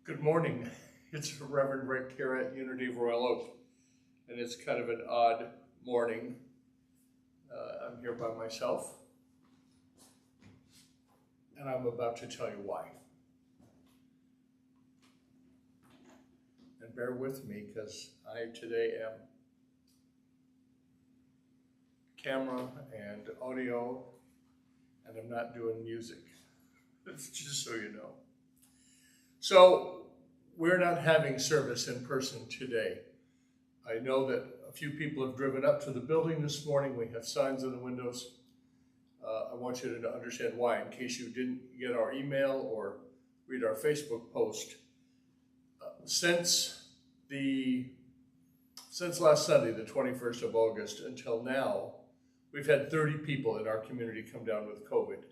Good morning. It's Reverend Ric here at Unity of Royal Oak, and it's kind of an odd morning. I'm here by myself, and I'm about to tell you why. And bear with me, because I today am camera and audio, and I'm not doing music. Just so you know. So we're not having service in person today. I know that a few people have driven up to the building this morning. We have signs in the windows. I want you to understand why, in case you didn't get our email or read our Facebook post. Since last Sunday, the 21st of August, until now, we've had 30 people in our community come down with COVID.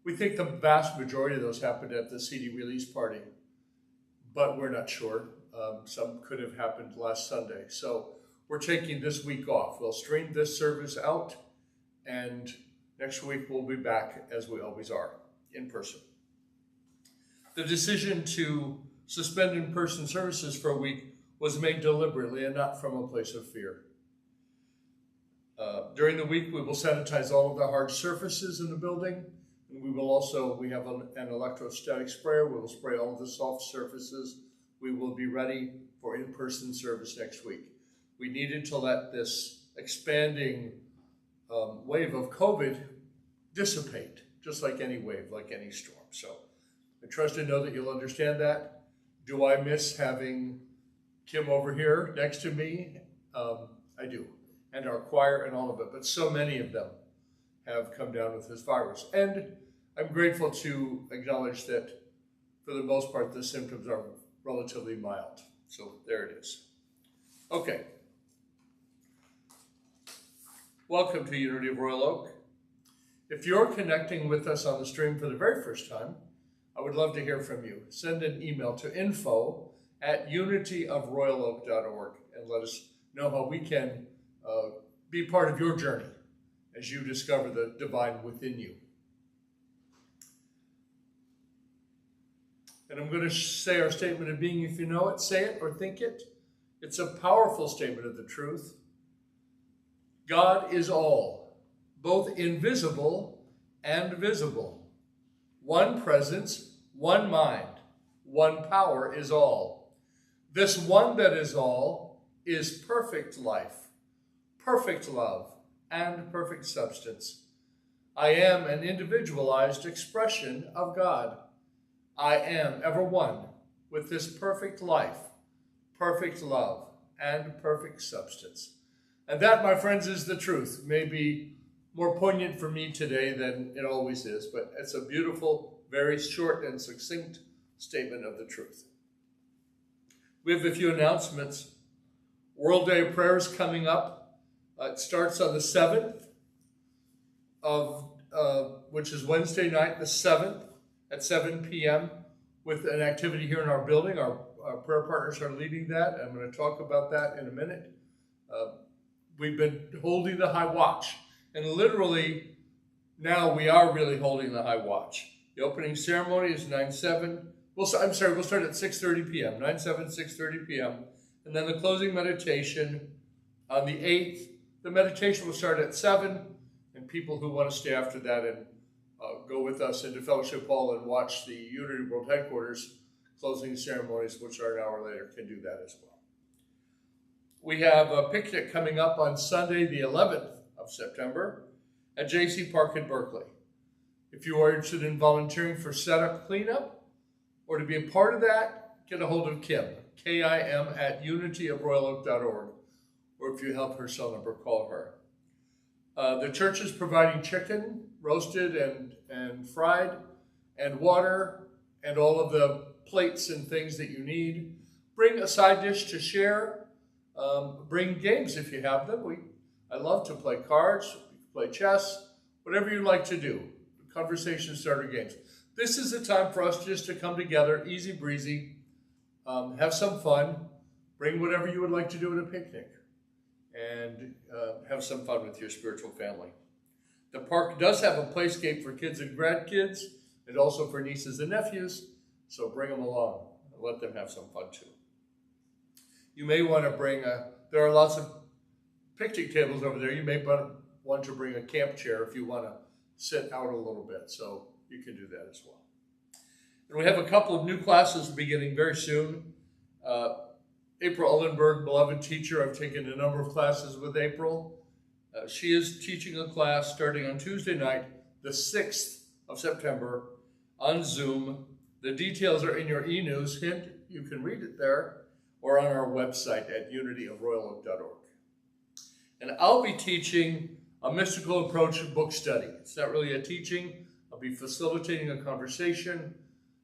We think the vast majority of those happened at the CD release party, but we're not sure. Some could have happened last Sunday. So we're taking this week off. We'll stream this service out, and next week we'll be back as we always are, in person. The decision to suspend in-person services for a week was made deliberately and not from a place of fear. During the week, we will sanitize all of the hard surfaces in the building. We have an electrostatic sprayer. We will spray all of the soft surfaces. We will be ready for in-person service next week. We needed to let this expanding wave of COVID dissipate, just like any wave, like any storm. So I trust and know that you'll understand that. Do I miss having Kim over here next to me? I do, and our choir and all of it, but so many of them have come down with this virus. And I'm grateful to acknowledge that for the most part, the symptoms are relatively mild. So there it is. Okay. Welcome to Unity of Royal Oak. If you're connecting with us on the stream for the very first time, I would love to hear from you. Send an email to info@unityofroyaloak.org and let us know how we can be part of your journey as you discover the divine within you. And I'm going to say our statement of being. If you know it, say it or think it. It's a powerful statement of the truth. God is all, both invisible and visible. One presence, one mind, one power is all. This one that is all is perfect life, perfect love, and perfect substance. I am an individualized expression of God. I am ever one with this perfect life, perfect love, and perfect substance. And that, my friends, is the truth. Maybe more poignant for me today than it always is, but it's a beautiful, very short and succinct statement of the truth. We have a few announcements. World Day of Prayer is coming up. It starts on the 7th which is Wednesday night, the 7th at 7 p.m. with an activity here in our building. Our prayer partners are leading that. I'm going to talk about that in a minute. We've been holding the high watch, and literally now we are really holding the high watch. The opening ceremony is 9/7. We'll start at 6:30 p.m., 9/7, 6:30 p.m. And then the closing meditation on the 8th. The meditation will start at 7, and people who want to stay after that and go with us into Fellowship Hall and watch the Unity World Headquarters closing ceremonies, which are an hour later, can do that as well. We have a picnic coming up on Sunday, the 11th of September at J.C. Park in Berkeley. If you are interested in volunteering for setup cleanup or to be a part of that, get a hold of Kim, Kim @unityofroyaloak.org, or if you have her cell number, call her. The church is providing chicken, roasted and fried, and water, and all of the plates and things that you need. Bring a side dish to share. Bring games if you have them. I love to play cards, play chess, whatever you like to do. Conversation starter games. This is a time for us just to come together, easy breezy, have some fun, bring whatever you would like to do at a picnic, and have some fun with your spiritual family. The park does have a playscape for kids and grandkids, and also for nieces and nephews, so bring them along. let them have some fun too. You may want to bring there are lots of picnic tables over there. You may want to bring a camp chair if you want to sit out a little bit, so you can do that as well. And we have a couple of new classes beginning very soon. April Ullenberg, beloved teacher, I've taken a number of classes with April. She is teaching a class starting on Tuesday night, the 6th of September, on Zoom. The details are in your e-news. Hint, you can read it there, or on our website at unityofroyaloak.org. And I'll be teaching a mystical approach to book study. It's not really a teaching. I'll be facilitating a conversation,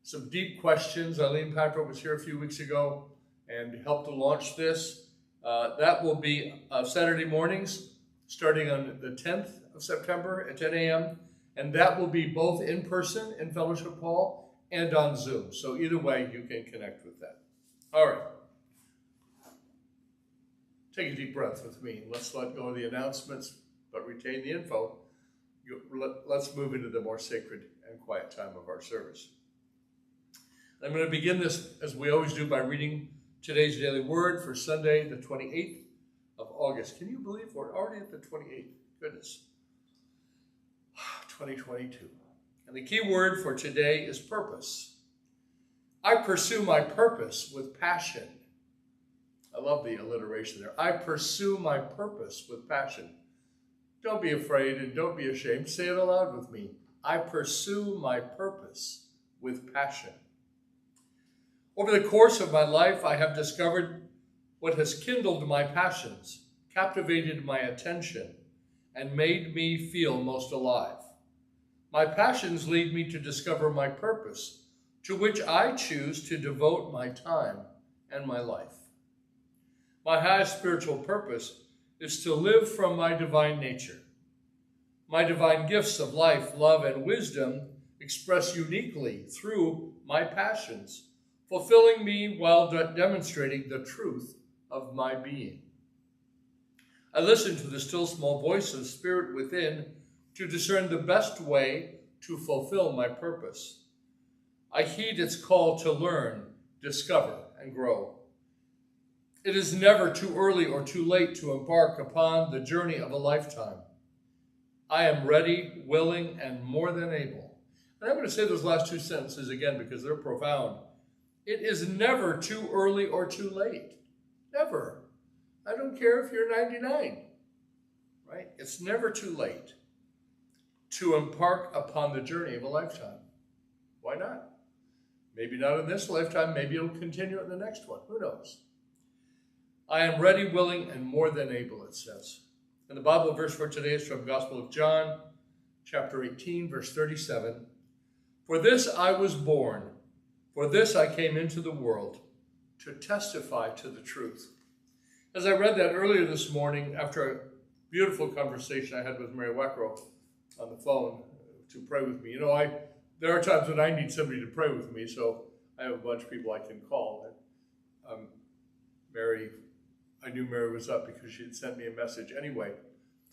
some deep questions. Eileen Patrick was here a few weeks ago and helped to launch this. That will be Saturday mornings, starting on the 10th of September at 10 a.m. And that will be both in person in Fellowship Hall and on Zoom. So either way, you can connect with that. All right. Take a deep breath with me. Let's let go of the announcements, but retain the info. Let's move into the more sacred and quiet time of our service. I'm going to begin this, as we always do, by reading today's daily word for Sunday, the 28th of August. Can you believe we're already at the 28th? Goodness. 2022. And the key word for today is purpose. I pursue my purpose with passion. I love the alliteration there. I pursue my purpose with passion. Don't be afraid and don't be ashamed. Say it aloud with me. I pursue my purpose with passion. Over the course of my life, I have discovered what has kindled my passions, captivated my attention, and made me feel most alive. My passions lead me to discover my purpose, to which I choose to devote my time and my life. My highest spiritual purpose is to live from my divine nature. My divine gifts of life, love, and wisdom express uniquely through my passions, fulfilling me while demonstrating the truth of my being. I listen to the still small voice of spirit within to discern the best way to fulfill my purpose. I heed its call to learn, discover, and grow. It is never too early or too late to embark upon the journey of a lifetime. I am ready, willing, and more than able. And I'm going to say those last two sentences again because they're profound. It is never too early or too late. Never. I don't care if you're 99, right? It's never too late to embark upon the journey of a lifetime. Why not? Maybe not in this lifetime. Maybe it'll continue in the next one. Who knows? I am ready, willing, and more than able, it says. And the Bible verse for today is from Gospel of John, chapter 18, verse 37. For this I was born, for this I came into the world, to testify to the truth. As I read that earlier this morning, after a beautiful conversation I had with Mary Wackrow on the phone to pray with me, there are times when I need somebody to pray with me, so I have a bunch of people I can call. And, I knew Mary was up because she had sent me a message anyway.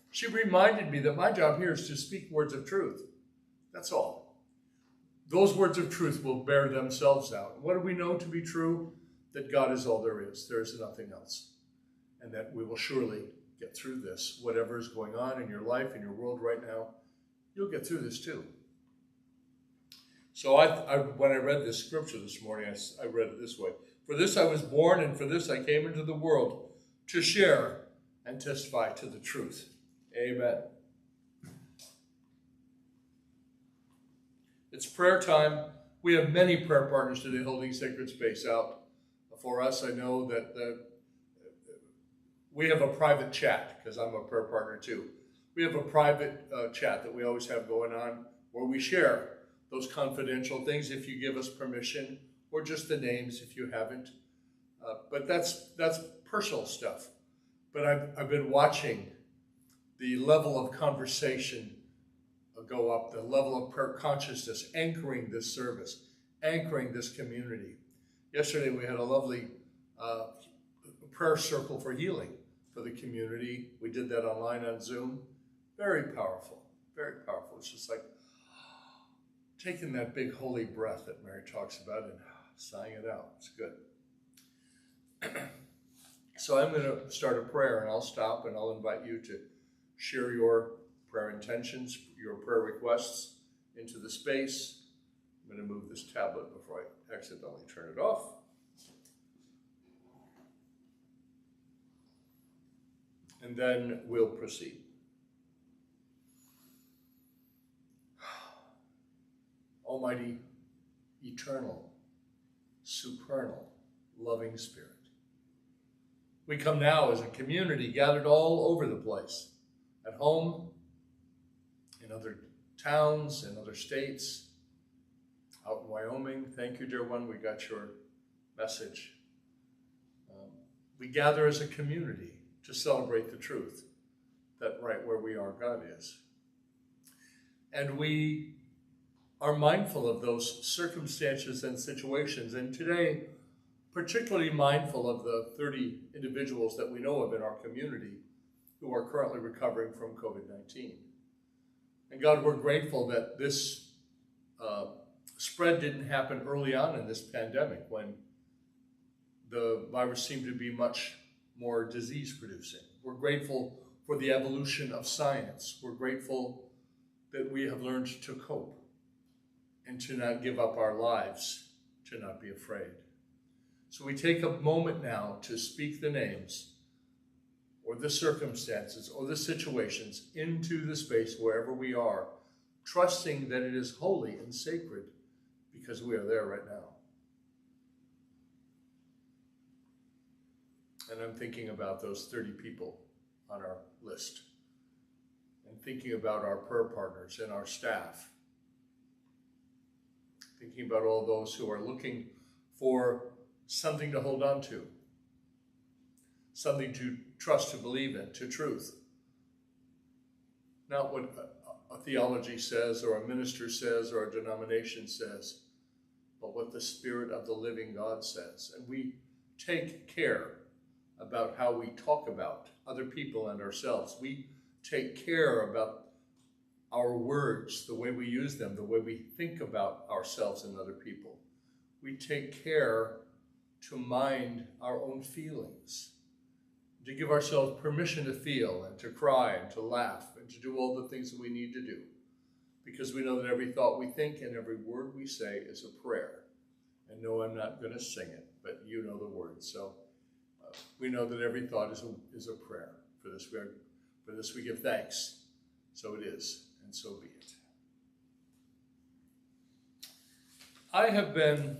She reminded me that my job here is to speak words of truth. That's all. Those words of truth will bear themselves out. What do we know to be true? That God is all there is. There is nothing else. And that we will surely get through this. Whatever is going on in your life, in your world right now, you'll get through this too. So when I read this scripture this morning, I read it this way. For this I was born, and for this I came into the world, to share and testify to the truth. Amen. It's prayer time. We have many prayer partners today holding sacred space out for us. I know that we have a private chat, because I'm a prayer partner too. We have a private chat that we always have going on where we share those confidential things if you give us permission, or just the names if you haven't. But that's personal stuff. But I've been watching the level of conversation go up, the level of prayer consciousness, anchoring this service, anchoring this community. Yesterday we had a lovely prayer circle for healing for the community. We did that online on Zoom. Very powerful, very powerful. It's just like taking that big holy breath that Mary talks about and Sighing it out. It's good. So I'm going to start a prayer, and I'll stop and I'll invite you to share your prayer intentions, your prayer requests into the space. I'm going to move this tablet before I accidentally turn it off. And then we'll proceed. Almighty, eternal, supernal, loving Spirit, we come now as a community gathered all over the place, at home, in other towns, in other states, out in Wyoming. Thank you, dear one, we got your message. We gather as a community to celebrate the truth that right where we are, God is. And we are mindful of those circumstances and situations, and today, particularly mindful of the 30 individuals that we know of in our community who are currently recovering from COVID-19. And God, we're grateful that this spread didn't happen early on in this pandemic when the virus seemed to be much more disease-producing. We're grateful for the evolution of science. We're grateful that we have learned to cope and to not give up our lives, to not be afraid. So we take a moment now to speak the names or the circumstances or the situations into the space wherever we are, trusting that it is holy and sacred because we are there right now. And I'm thinking about those 30 people on our list and thinking about our prayer partners and our staff, thinking about all those who are looking for something to hold on to, something to trust, to believe in, to truth. Not what a theology says or a minister says or a denomination says, but what the Spirit of the living God says. And we take care about how we talk about other people and ourselves. We take care about our words, the way we use them, the way we think about ourselves and other people. We take care to mind our own feelings, to give ourselves permission to feel and to cry and to laugh and to do all the things that we need to do, because we know that every thought we think and every word we say is a prayer. And no, I'm not going to sing it, but you know the words. So we know that every thought is a prayer. For this we give thanks. So it is, and so be it. I have been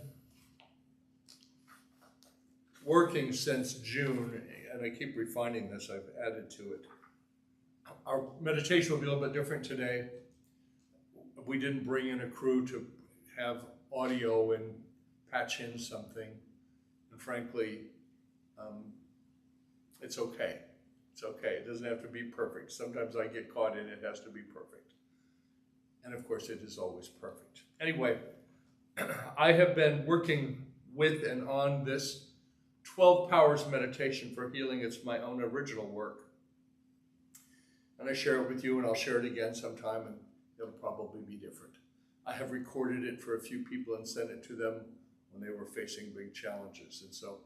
working since June, and I keep refining this, I've added to it. Our meditation will be a little bit different today. We didn't bring in a crew to have audio and patch in something. And frankly, it's okay. It's okay. It doesn't have to be perfect. Sometimes I get caught in it has to be perfect. And of course, it is always perfect. Anyway, I have been working with and on this 12 Powers meditation for healing. It's my own original work. And I share it with you, and I'll share it again sometime, and it'll probably be different. I have recorded it for a few people and sent it to them when they were facing big challenges. And so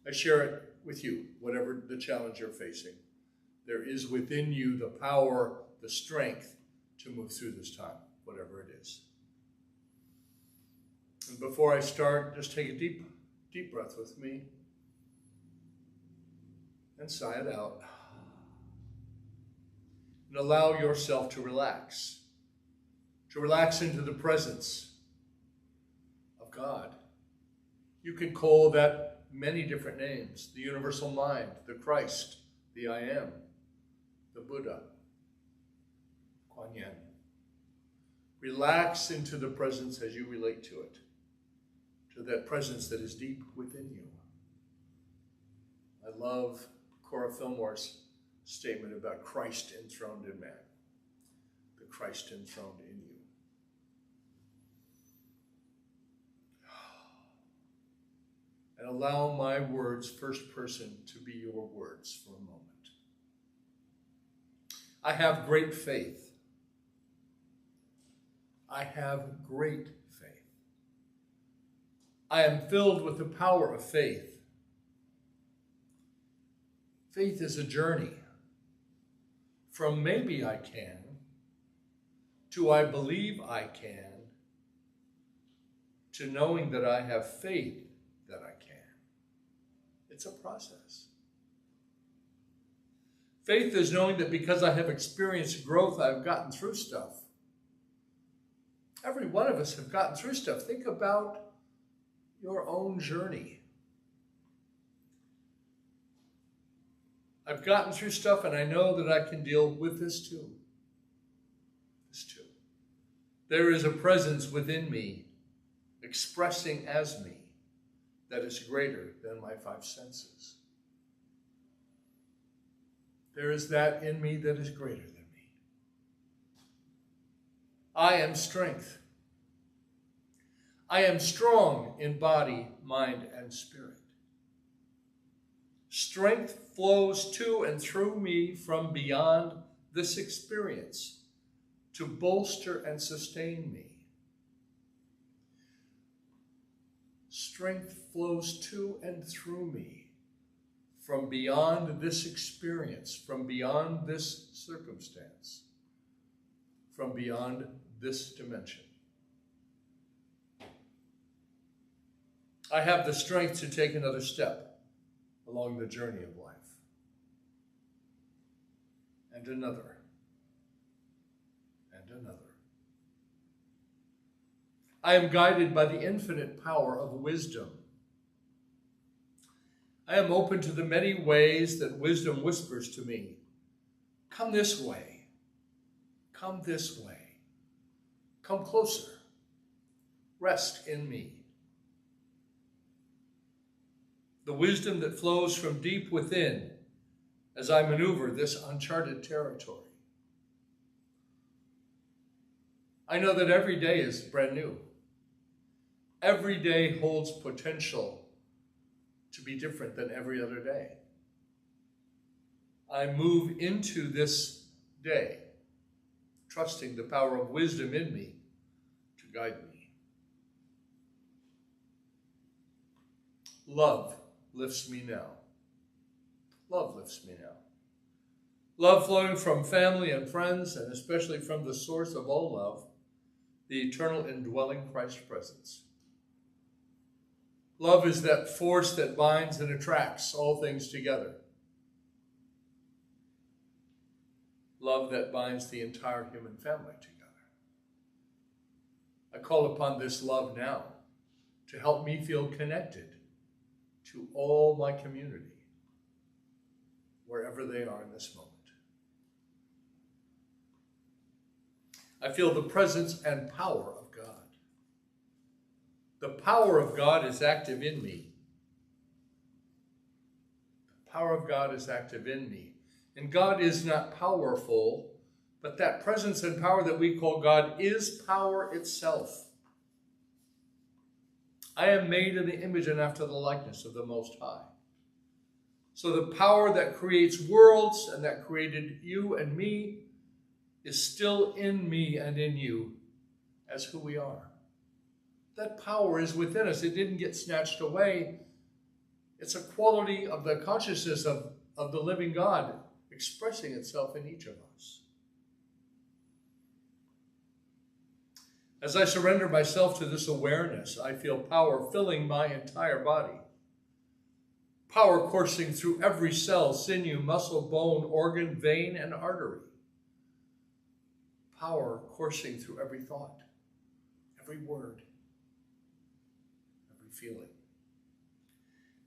I share it with you, whatever the challenge you're facing. There is within you the power, the strength to move through this time, whatever it is. And before I start, just take a deep breath with me and sigh it out. And allow yourself to relax into the presence of God. You can call that many different names: the universal mind, the Christ, the I am, the Buddha, Kuan Yin. Relax into the presence as you relate to it, to that presence that is deep within you. I love Cora Fillmore's statement about Christ enthroned in man, the Christ enthroned in you. And allow my words, first person, to be your words for a moment. I have great faith. I have great faith. I am filled with the power of faith. Faith is a journey from maybe I can to I believe I can to knowing that I have faith that I can. It's a process. Faith is knowing that because I have experienced growth, I've gotten through stuff. Every one of us have gotten through stuff. Think about your own journey. I've gotten through stuff and I know that I can deal with this too. This too. There is a presence within me, expressing as me, that is greater than my five senses. There is that in me that is greater than me. I am strength. I am strong in body, mind, and spirit. Strength flows to and through me from beyond this experience to bolster and sustain me. Strength flows to and through me from beyond this experience, from beyond this circumstance, from beyond this dimension. I have the strength to take another step along the journey of life. And another. And another. I am guided by the infinite power of wisdom. I am open to the many ways that wisdom whispers to me. Come this way. Come this way. Come closer. Rest in me. The wisdom that flows from deep within as I maneuver this uncharted territory. I know that every day is brand new. Every day holds potential to be different than every other day. I move into this day, trusting the power of wisdom in me to guide me. Love lifts me now. Love lifts me now. Love flowing from family and friends, and especially from the source of all love, the eternal indwelling Christ presence. Love is that force that binds and attracts all things together. Love that binds the entire human family together. I call upon this love now to help me feel connected to all my community, wherever they are in this moment. I feel the presence and power of God. The power of God is active in me. The power of God is active in me. And God is not powerful, but that presence and power that we call God is power itself. I am made in the image and after the likeness of the Most High. So the power that creates worlds and that created you and me is still in me and in you as who we are. That power is within us. It didn't get snatched away. It's a quality of the consciousness of the living God expressing itself in each of us. As I surrender myself to this awareness, I feel power filling my entire body. Power coursing through every cell, sinew, muscle, bone, organ, vein, and artery. Power coursing through every thought, every word, every feeling.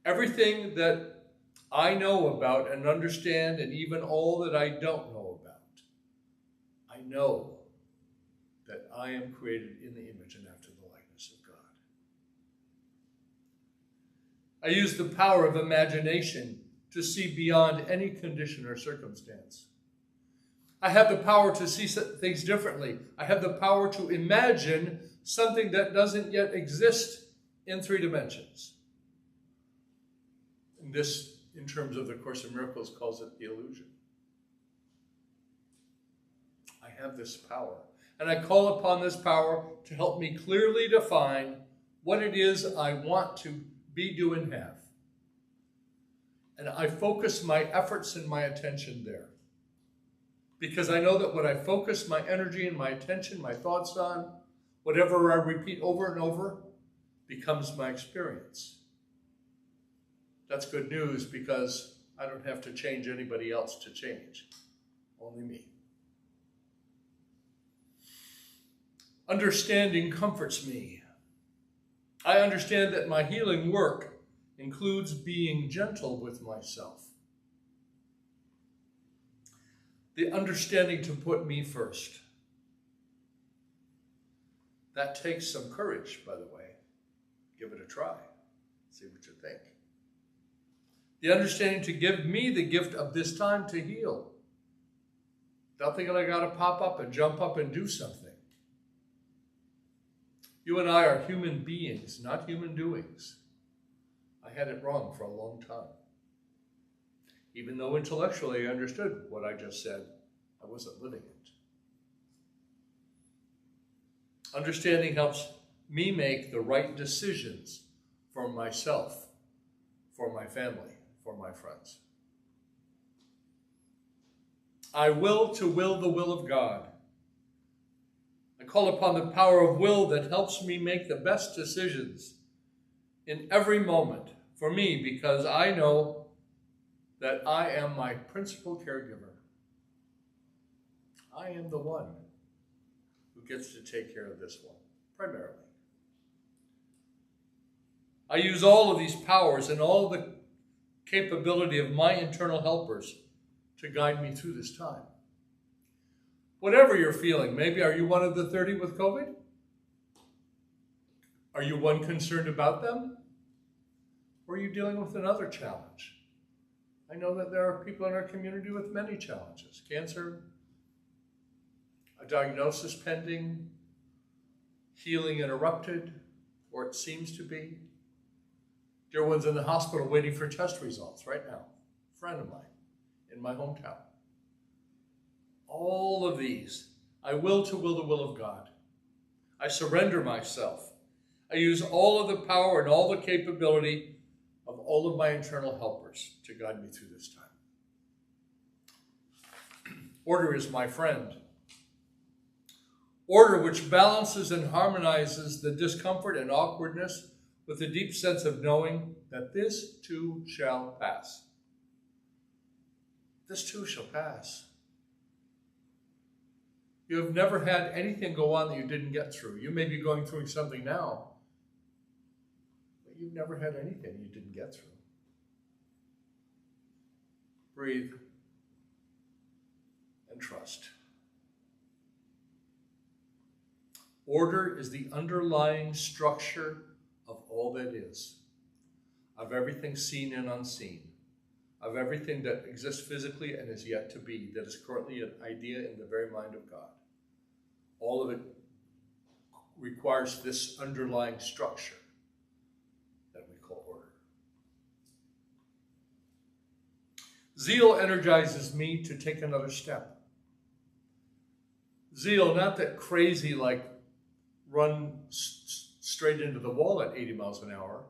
Everything that I know about and understand, and even all that I don't know about, I know that I am created in the image and after the likeness of God. I use the power of imagination to see beyond any condition or circumstance. I have the power to see things differently. I have the power to imagine something that doesn't yet exist in 3 dimensions. And this, in terms of the Course in Miracles, calls it the illusion. I have this power. And I call upon this power to help me clearly define what it is I want to be, do, and have. And I focus my efforts and my attention there. Because I know that what I focus my energy and my attention, my thoughts on, whatever I repeat over and over, becomes my experience. That's good news because I don't have to change anybody else to change. Only me. Understanding comforts me. I understand that my healing work includes being gentle with myself. The understanding to put me first. That takes some courage, by the way. Give it a try. See what you think. The understanding to give me the gift of this time to heal. Not thinking I got to pop up and jump up and do something. You and I are human beings, not human doings. I had it wrong for a long time. Even though intellectually I understood what I just said, I wasn't living it. Understanding helps me make the right decisions for myself, for my family, for my friends. I will to will the will of God. I call upon the power of will that helps me make the best decisions in every moment for me, because I know that I am my principal caregiver. I am the one who gets to take care of this one, primarily. I use all of these powers and all the capability of my internal helpers to guide me through this time. Whatever you're feeling, maybe are you one of the 30 with COVID? Are you one concerned about them? Or are you dealing with another challenge? I know that there are people in our community with many challenges. Cancer, a diagnosis pending, healing interrupted, or it seems to be. Dear ones in the hospital waiting for test results right now. A friend of mine in my hometown. All of these, I will to will the will of God. I surrender myself. I use all of the power and all the capability of all of my internal helpers to guide me through this time. Order is my friend. Order which balances and harmonizes the discomfort and awkwardness with a deep sense of knowing that this too shall pass. This too shall pass. You have never had anything go on that you didn't get through. You may be going through something now, but you've never had anything you didn't get through. Breathe and trust. Order is the underlying structure of all that is, of everything seen and unseen, of everything that exists physically and is yet to be, that is currently an idea in the very mind of God. All of it requires this underlying structure that we call order. Zeal energizes me to take another step. Zeal, not that crazy like run straight into the wall at 80 miles an hour,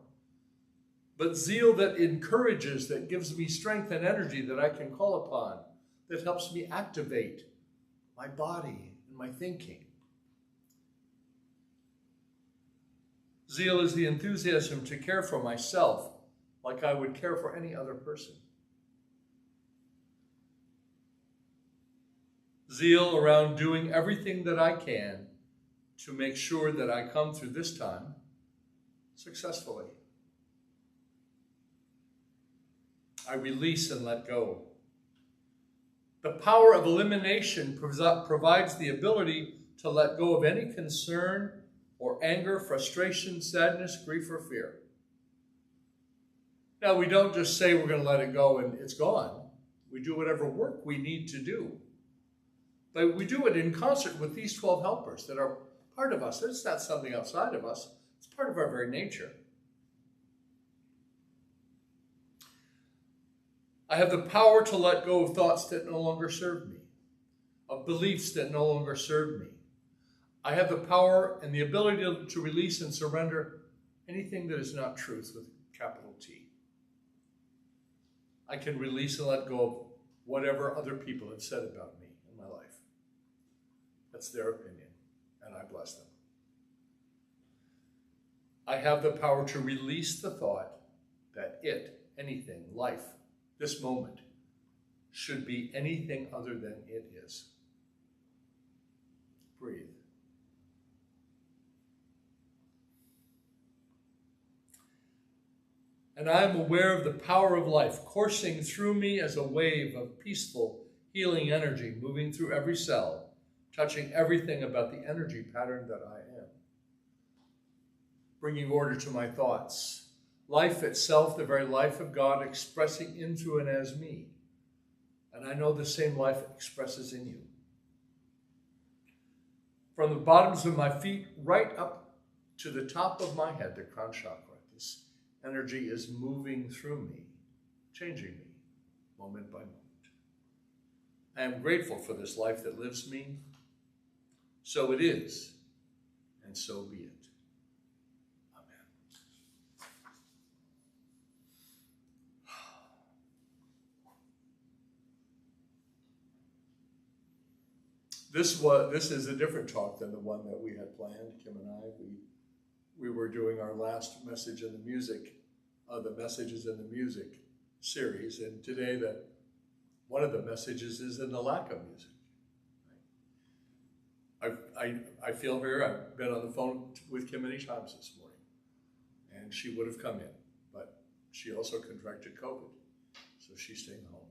but zeal that encourages, that gives me strength and energy that I can call upon, that helps me activate my body and my thinking. Zeal is the enthusiasm to care for myself like I would care for any other person. Zeal around doing everything that I can to make sure that I come through this time successfully. I release and let go. The power of elimination provides the ability to let go of any concern or anger, frustration, sadness, grief, or fear. Now, we don't just say we're going to let it go and it's gone. We do whatever work we need to do. But we do it in concert with these 12 helpers that are part of us. It's not something outside of us. It's part of our very nature. I have the power to let go of thoughts that no longer serve me, of beliefs that no longer serve me. I have the power and the ability to release and surrender anything that is not truth with capital T. I can release and let go of whatever other people have said about me in my life. That's their opinion, and I bless them. I have the power to release the thought that anything, life, this moment, should be anything other than it is. Breathe. And I am aware of the power of life coursing through me as a wave of peaceful, healing energy moving through every cell, touching everything about the energy pattern that I am. Bringing order to my thoughts. Life itself, the very life of God, expressing in, through, and as me. And I know the same life expresses in you. From the bottoms of my feet right up to the top of my head, the crown chakra, this energy is moving through me, changing me moment by moment. I am grateful for this life that lives me. So it is, and so be it. Amen. This is a different talk than the one that we had planned, Kim and I. We were doing our last message in the music, the messages in the music series, and today one of the messages is in the lack of music. I feel here, I've been on the phone with Kim many times this morning, and she would have come in, but she also contracted COVID, so she's staying home.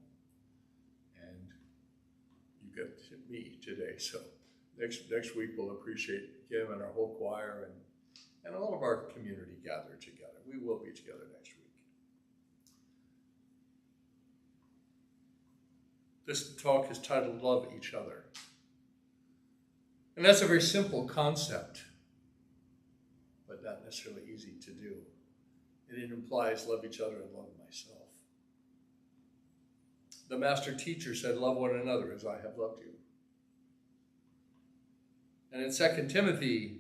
And you get me today, so next week we'll appreciate Kim and our whole choir and all of our community gathered together. We will be together next week. This talk is titled Love Each Other. And that's a very simple concept, but not necessarily easy to do. It implies love each other and love myself. The master teacher said, love one another as I have loved you. And in 2 Timothy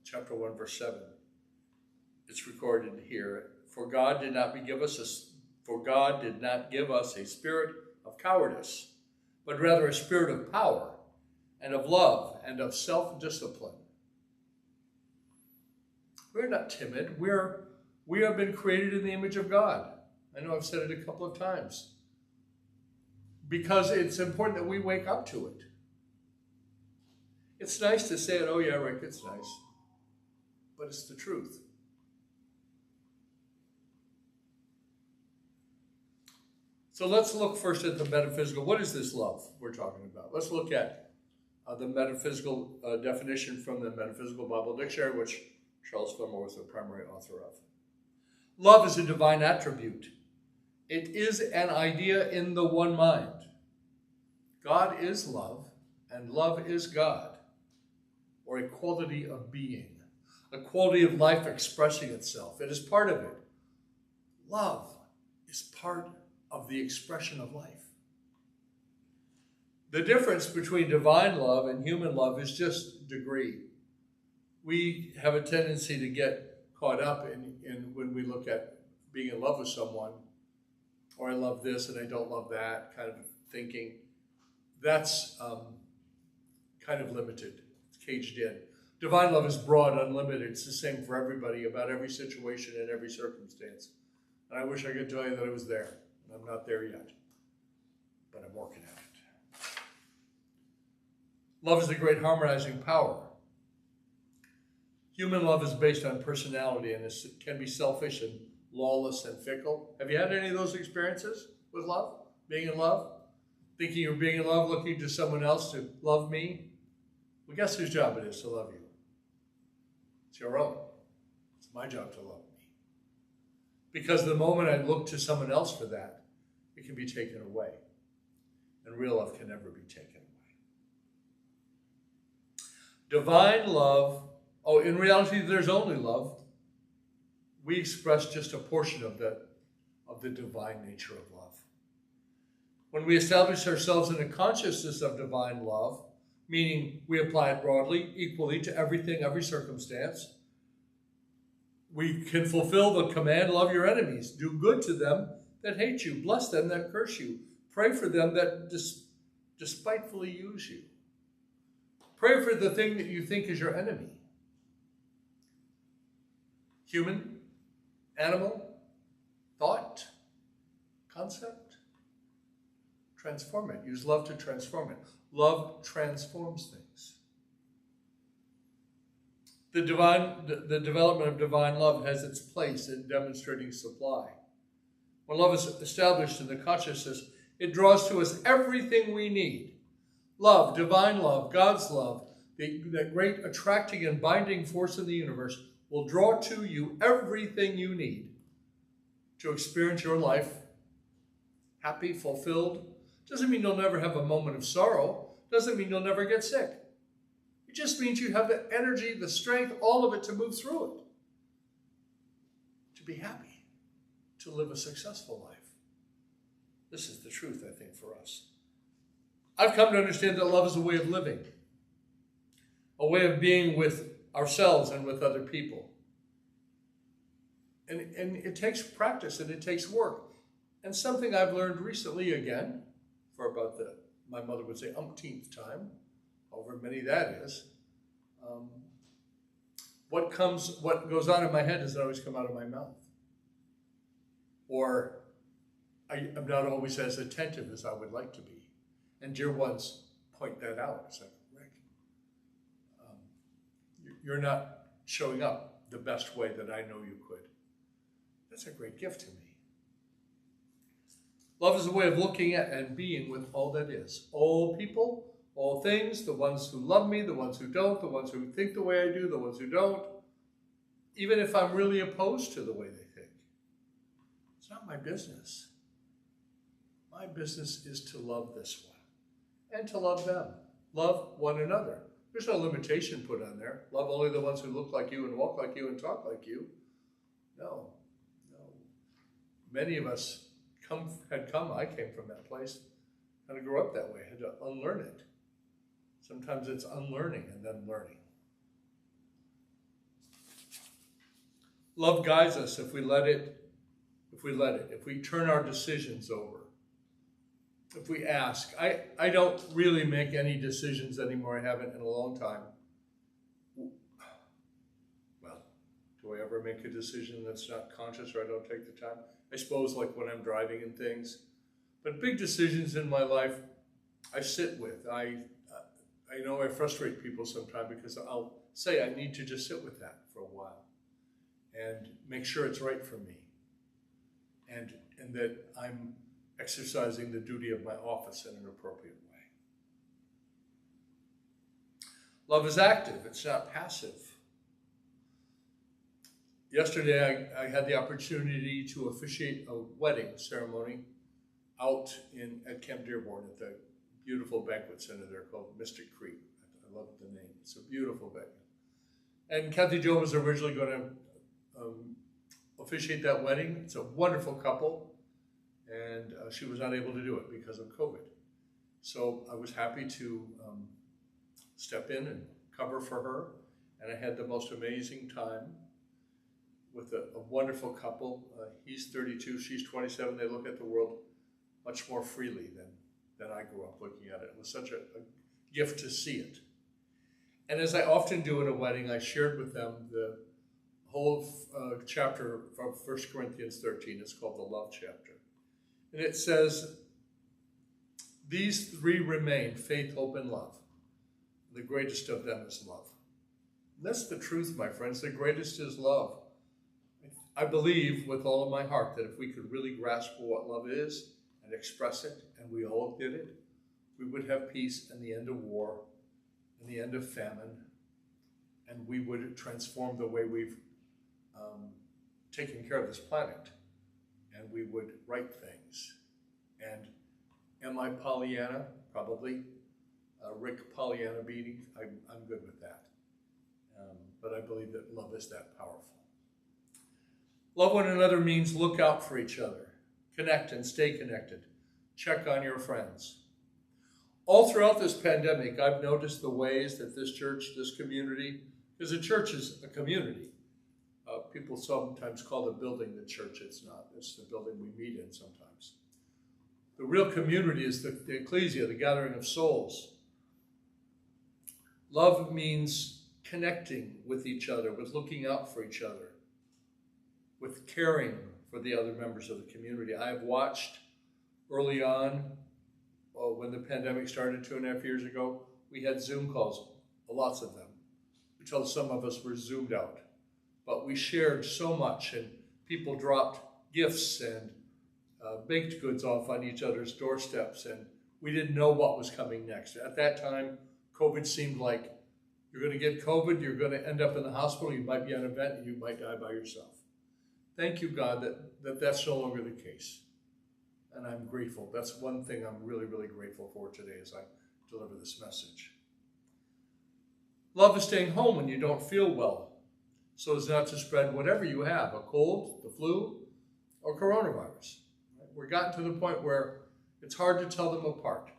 chapter 1, verse 7, it's recorded here, For God did not give us a spirit of cowardice, but rather a spirit of power and of love and of self-discipline. We're not timid. We have been created in the image of God. I know I've said it a couple of times. Because it's important that we wake up to it. It's nice to say it, oh yeah, Rick, it's nice. But it's the truth. So let's look first at the metaphysical. What is this love we're talking about? Let's look at the metaphysical definition from the Metaphysical Bible Dictionary, which Charles Fillmore was the primary author of. Love is a divine attribute. It is an idea in the one mind. God is love, and love is God, or a quality of being, a quality of life expressing itself. It is part of it. Love is part of the expression of life. The difference between divine love and human love is just degree. We have a tendency to get caught up in when we look at being in love with someone, or I love this and I don't love that kind of thinking. That's kind of limited. It's caged in. Divine love is broad, unlimited. It's the same for everybody, about every situation and every circumstance. And I wish I could tell you that I was there. I'm not there yet, but I'm working at it. Love is the great harmonizing power. Human love is based on personality and can be selfish and lawless and fickle. Have you had any of those experiences with love? Being in love? Thinking you're being in love, looking to someone else to love me? Well, guess whose job it is to love you? It's your own. It's my job to love me. Because the moment I look to someone else for that, it can be taken away. And real love can never be taken away. Divine love, in reality, there's only love. We express just a portion of the divine nature of love. When we establish ourselves in a consciousness of divine love, meaning we apply it broadly, equally to everything, every circumstance. We can fulfill the command, love your enemies, do good to them that hate you, bless them that curse you, pray for them that despitefully use you. Pray for the thing that you think is your enemy. Human, animal, thought, concept. Transform it. Use love to transform it. Love transforms things. The development of divine love has its place in demonstrating supply. When love is established in the consciousness, it draws to us everything we need. Love, divine love, God's love, that great attracting and binding force in the universe will draw to you everything you need to experience your life happy, fulfilled. Doesn't mean you'll never have a moment of sorrow. Doesn't mean you'll never get sick. It just means you have the energy, the strength, all of it to move through it. To be happy, to live a successful life. This is the truth, I think, for us. I've come to understand that love is a way of living, a way of being with ourselves and with other people. And it takes practice and it takes work. And something I've learned recently again, for about my mother would say, umpteenth time, however many that is, what goes on in my head doesn't always come out of my mouth. Or I'm not always as attentive as I would like to be. And dear ones point that out. It's like, Rick, you're not showing up the best way that I know you could. That's a great gift to me. Love is a way of looking at and being with all that is. All people, all things, the ones who love me, the ones who don't, the ones who think the way I do, the ones who don't. Even if I'm really opposed to the way they think. It's not my business. My business is to love this one. And to love them. Love one another. There's no limitation put on there. Love only the ones who look like you and walk like you and talk like you. No. Many of us I came from that place, kind of grew up that way, had to unlearn it. Sometimes it's unlearning and then learning. Love guides us if we let it, if we turn our decisions over. If we ask, I don't really make any decisions anymore. I haven't in a long time. Well, do I ever make a decision that's not conscious or I don't take the time? I suppose like when I'm driving and things. But big decisions in my life, I sit with. I know I frustrate people sometimes because I'll say I need to just sit with that for a while and make sure it's right for me. And that I'm exercising the duty of my office in an appropriate way. Love is active, it's not passive. Yesterday I had the opportunity to officiate a wedding ceremony out at Camp Dearborn at the beautiful banquet center there called Mystic Creek. I love the name. It's a beautiful venue. And Kathy Jo was originally going to officiate that wedding. It's a wonderful couple. And she was not able to do it because of COVID. So I was happy to step in and cover for her. And I had the most amazing time with a wonderful couple. He's 32, she's 27. They look at the world much more freely than I grew up looking at it. It was such a gift to see it. And as I often do at a wedding, I shared with them the whole chapter from 1 Corinthians 13. It's called the Love Chapter. And it says, these three remain, faith, hope, and love. The greatest of them is love. And that's the truth, my friends. The greatest is love. I believe with all of my heart that if we could really grasp what love is and express it, and we all did it, we would have peace and the end of war and the end of famine, and we would transform the way we've taken care of this planet, and we would right things. And am I Pollyanna? Probably. Ric Beattie, I'm good with that. But I believe that love is that powerful. Love one another means look out for each other, connect and stay connected, check on your friends. All throughout this pandemic, I've noticed the ways that this church, this community, because a church is a community. People sometimes call the building the church. It's not. It's the building we meet in sometimes. The real community is the ecclesia, the gathering of souls. Love means connecting with each other, with looking out for each other, with caring for the other members of the community. I have watched early on, when the pandemic started 2.5 years ago, we had Zoom calls, lots of them, until some of us were Zoomed out. But we shared so much, and people dropped gifts and baked goods off on each other's doorsteps, and we didn't know what was coming next. At that time, COVID seemed like you're going to get COVID, you're going to end up in the hospital, you might be on a vent, and you might die by yourself. Thank you, God, that that's no longer the case. And I'm grateful. That's one thing I'm really, really grateful for today as I deliver this message. Love is staying home when you don't feel well, so as not to spread whatever you have, a cold, the flu, or coronavirus. We're gotten to the point where it's hard to tell them apart.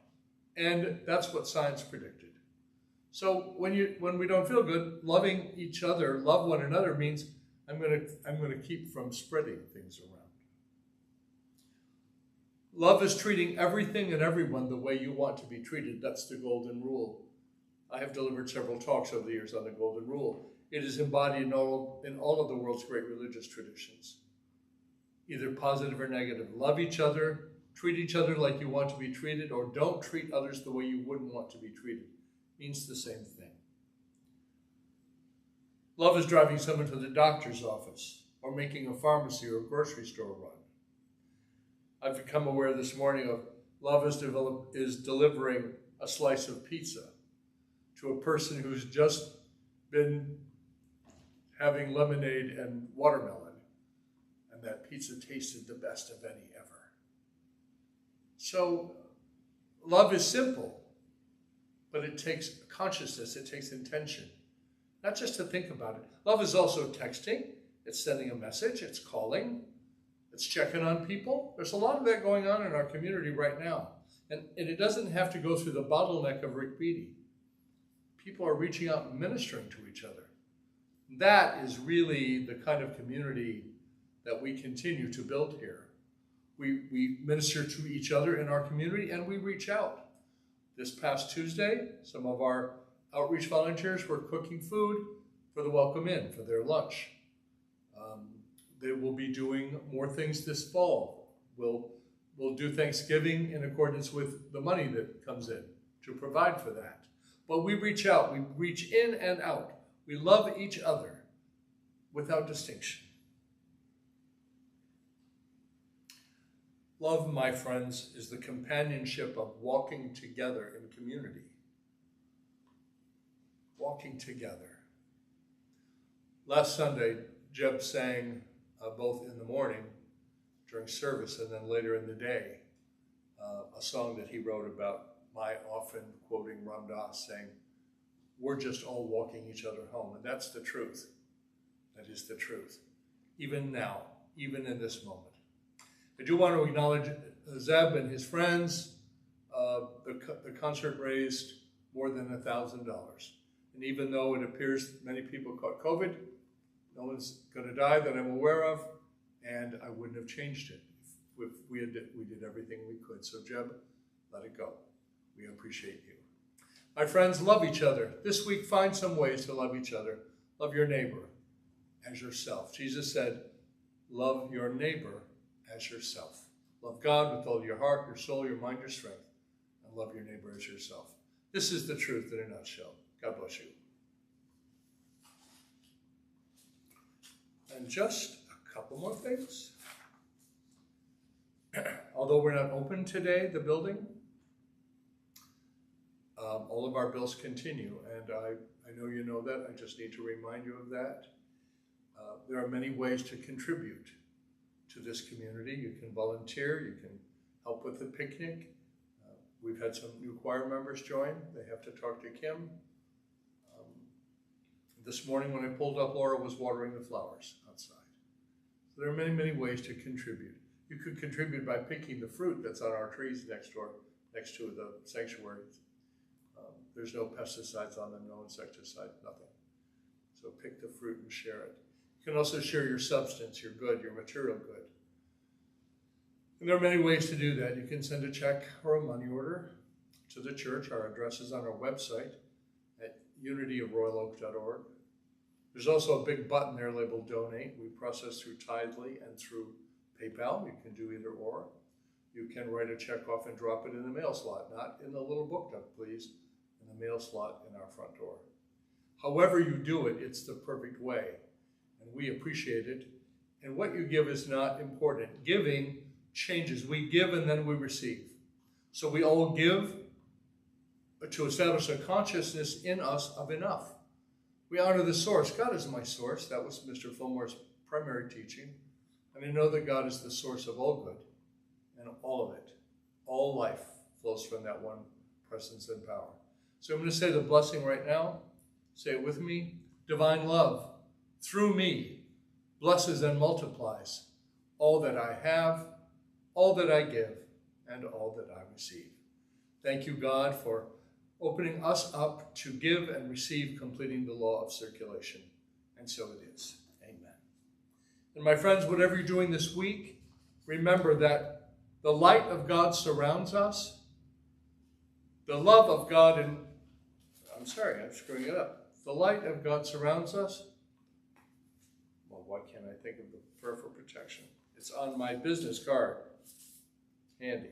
And that's what science predicted. So when we don't feel good, loving each other, love one another means I'm going to keep from spreading things around. Love is treating everything and everyone the way you want to be treated. That's the golden rule. I have delivered several talks over the years on the golden rule. It is embodied in all of the world's great religious traditions, either positive or negative. Love each other, treat each other like you want to be treated, or don't treat others the way you wouldn't want to be treated. Means the same thing. Love is driving someone to the doctor's office, or making a pharmacy or a grocery store run. I've become aware this morning of love is delivering a slice of pizza to a person who's just been having lemonade and watermelon, and that pizza tasted the best of any ever. So love is simple, but it takes consciousness, it takes intention, not just to think about it. Love is also texting, it's sending a message, it's calling, it's checking on people. There's a lot of that going on in our community right now. And it doesn't have to go through the bottleneck of Ric Beattie. People are reaching out and ministering to each other. That is really the kind of community that we continue to build here. We minister to each other in our community, and we reach out. This past Tuesday, some of our outreach volunteers were cooking food for the Welcome In, for their lunch. They will be doing more things this fall. We'll do Thanksgiving in accordance with the money that comes in to provide for that. But we reach out, we reach in and out. We love each other without distinction. Love, my friends, is the companionship of walking together in community. Walking together. Last Sunday, Jeb sang both in the morning during service and then later in the day a song that he wrote about my often quoting Ram Dass saying, we're just all walking each other home. And that's the truth. That is the truth. Even now, even in this moment. I do want to acknowledge Zeb and his friends. The concert raised more than $1,000. And even though it appears many people caught COVID, no one's going to die that I'm aware of, and I wouldn't have changed it if we did everything we could. So Jeb, let it go. We appreciate you. My friends, love each other. This week, find some ways to love each other. Love your neighbor as yourself. Jesus said, love your neighbor as yourself. Love God with all your heart, your soul, your mind, your strength, and love your neighbor as yourself. This is the truth in a nutshell. God bless you. And just a couple more things. Although we're not open today, the building, all of our bills continue, and I know you know that. I just need to remind you of that. There are many ways to contribute to this community. You can volunteer, you can help with the picnic. We've had some new choir members join. They have to talk to Kim. This morning when I pulled up, Laura was watering the flowers outside. So there are many, many ways to contribute. You could contribute by picking the fruit that's on our trees next door next to the sanctuary. There's no pesticides on them, no insecticide, nothing. So pick the fruit and share it. You can also share your substance, your good, your material good. And there are many ways to do that. You can send a check or a money order to the church. Our address is on our website at unityofroyaloak.org. There's also a big button there labeled Donate. We process through Tidely and through PayPal. You can do either or. You can write a check off and drop it in the mail slot, not in the little book nook, please, in the mail slot in our front door. However you do it, it's the perfect way, and we appreciate it. And what you give is not important. Giving changes. We give and then we receive. So we all give to establish a consciousness in us of enough. We honor the source. God is my source. That was Mr. Fillmore's primary teaching. And I know that God is the source of all good and all of it. All life flows from that one presence and power. So I'm going to say the blessing right now. Say it with me. Divine love, through me, blesses and multiplies all that I have, all that I give, and all that I receive. Thank you, God, for opening us up to give and receive, completing the law of circulation. And so it is. Amen. And my friends, whatever you're doing this week, remember that the light of God surrounds us. The love of God I'm screwing it up. The light of God surrounds us. Well, why can't I think of the prayer for protection? It's on my business card. Handy.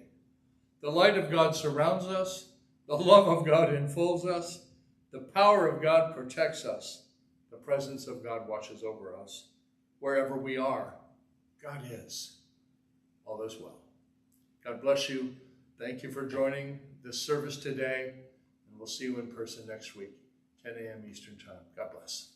The light of God surrounds us. The love of God enfolds us. The power of God protects us. The presence of God watches over us. Wherever we are, God is. All is well. God bless you. Thank you for joining this service today. And we'll see you in person next week, 10 a.m. Eastern Time. God bless.